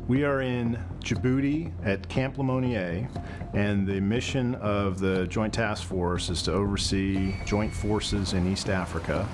We are in Djibouti at Camp Lemonnier, and the mission of the Joint Task Force is to oversee joint forces in East Africa.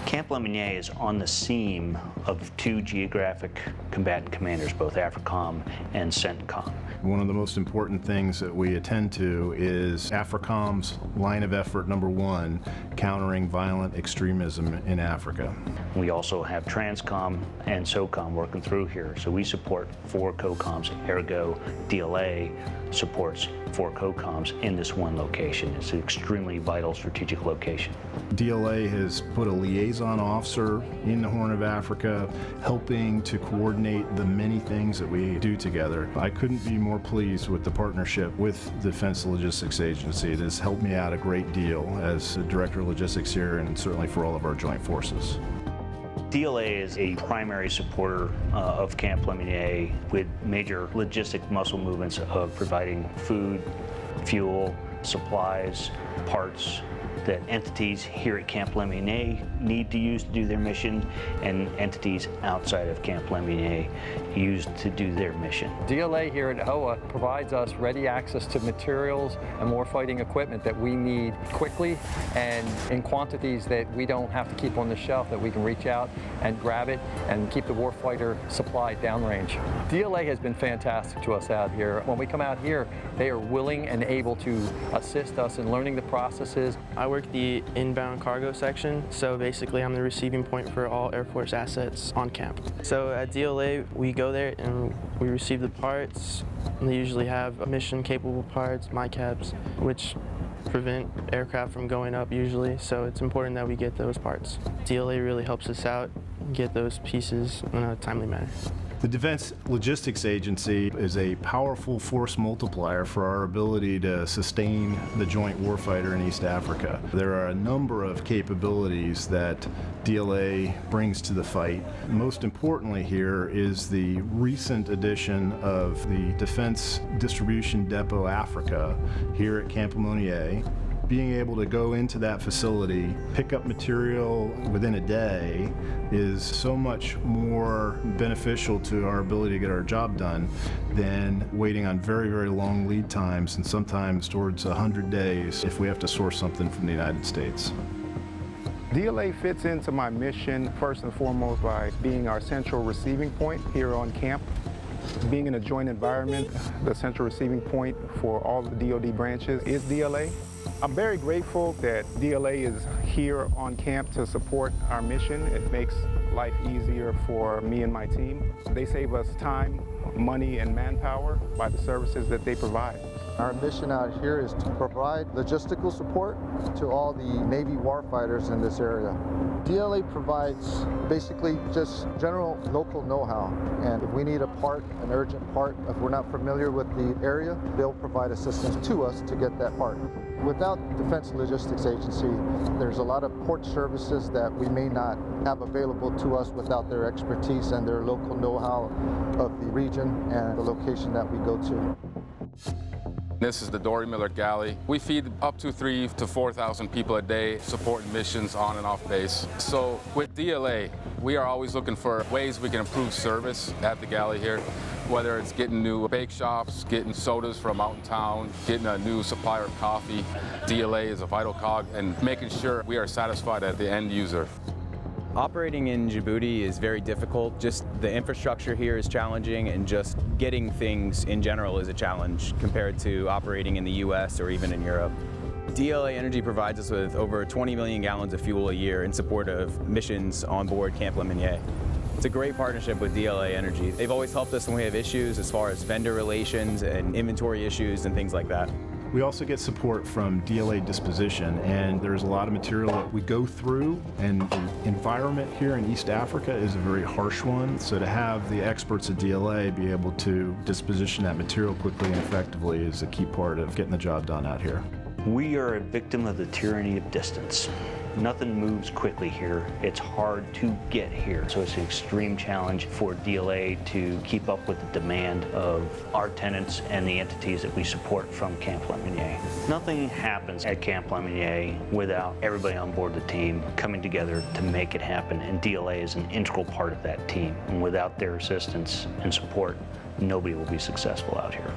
Camp Lemonnier is on the seam of two geographic combatant commanders, both AFRICOM and CENTCOM. One of the most important things that we attend to is AFRICOM's line of effort number one, countering violent extremism in Africa. We also have TRANSCOM and SOCOM working through here, so we support 4 COCOMs, ergo DLA supports 4 COCOMs in this one location. It's an extremely vital strategic location. DLA has put a liaison officer in the Horn of Africa, helping to coordinate the many things that we do together. I couldn't be more pleased with the partnership with the Defense Logistics Agency. It has helped me out a great deal as the Director of Logistics here, and certainly for all of our joint forces. DLA is a primary supporter of Camp Lemonnier with major logistic muscle movements of providing food, fuel, supplies, parts that entities here at Camp Lemonnier need to use to do their mission, and entities outside of Camp Lemonnier use to do their mission. DLA here at HOA provides us ready access to materials and warfighting equipment that we need quickly and in quantities that we don't have to keep on the shelf, that we can reach out and grab it and keep the warfighter supplied downrange. DLA has been fantastic to us out here. When we come out here, they are willing and able to assist us in learning the processes. I work the inbound cargo section, so basically I'm the receiving point for all Air Force assets on camp. So at DLA, we go there and we receive the parts. They usually have mission-capable parts, MICAPs, which prevent aircraft from going up usually, so it's important that we get those parts. DLA really helps us out get those pieces in a timely manner. The Defense Logistics Agency is a powerful force multiplier for our ability to sustain the joint warfighter in East Africa. There are a number of capabilities that DLA brings to the fight. Most importantly here is the recent addition of the Defense Distribution Depot Africa here at Camp Lemonnier. Being able to go into that facility, pick up material within a day is so much more beneficial to our ability to get our job done than waiting on very, very long lead times, and sometimes towards 100 days if we have to source something from the United States. DLA fits into my mission first and foremost by being our central receiving point here on camp. Being in a joint environment, the central receiving point for all the DoD branches is DLA. I'm very grateful that DLA is here on camp to support our mission. It makes life easier for me and my team. They save us time, money, and manpower by the services that they provide. Our mission out here is to provide logistical support to all the Navy warfighters in this area. DLA provides basically just general local know-how, and if we need a part, an urgent part, if we're not familiar with the area, they'll provide assistance to us to get that part. Without Defense Logistics Agency, there's a lot of port services that we may not have available to us without their expertise and their local know-how of the region and the location that we go to. This is the Dory Miller Galley. We feed up to 3,000 to 4,000 people a day supporting missions on and off base. So with DLA, we are always looking for ways we can improve service at the galley here, whether it's getting new bake shops, getting sodas from out in town, getting a new supplier of coffee. DLA is a vital cog, and making sure we are satisfied at the end user. Operating in Djibouti is very difficult. Just the infrastructure here is challenging, and just getting things in general is a challenge compared to operating in the US or even in Europe. DLA Energy provides us with over 20 million gallons of fuel a year in support of missions on board Camp Lemonnier. It's a great partnership with DLA Energy. They've always helped us when we have issues as far as vendor relations and inventory issues and things like that. We also get support from DLA Disposition, and there's a lot of material that we go through, and the environment here in East Africa is a very harsh one, so to have the experts at DLA be able to disposition that material quickly and effectively is a key part of getting the job done out here. We are a victim of the tyranny of distance. Nothing moves quickly here. It's hard to get here. So it's an extreme challenge for DLA to keep up with the demand of our tenants and the entities that we support from Camp Lemonnier. Nothing happens at Camp Lemonnier without everybody on board the team coming together to make it happen, and DLA is an integral part of that team. And without their assistance and support, nobody will be successful out here.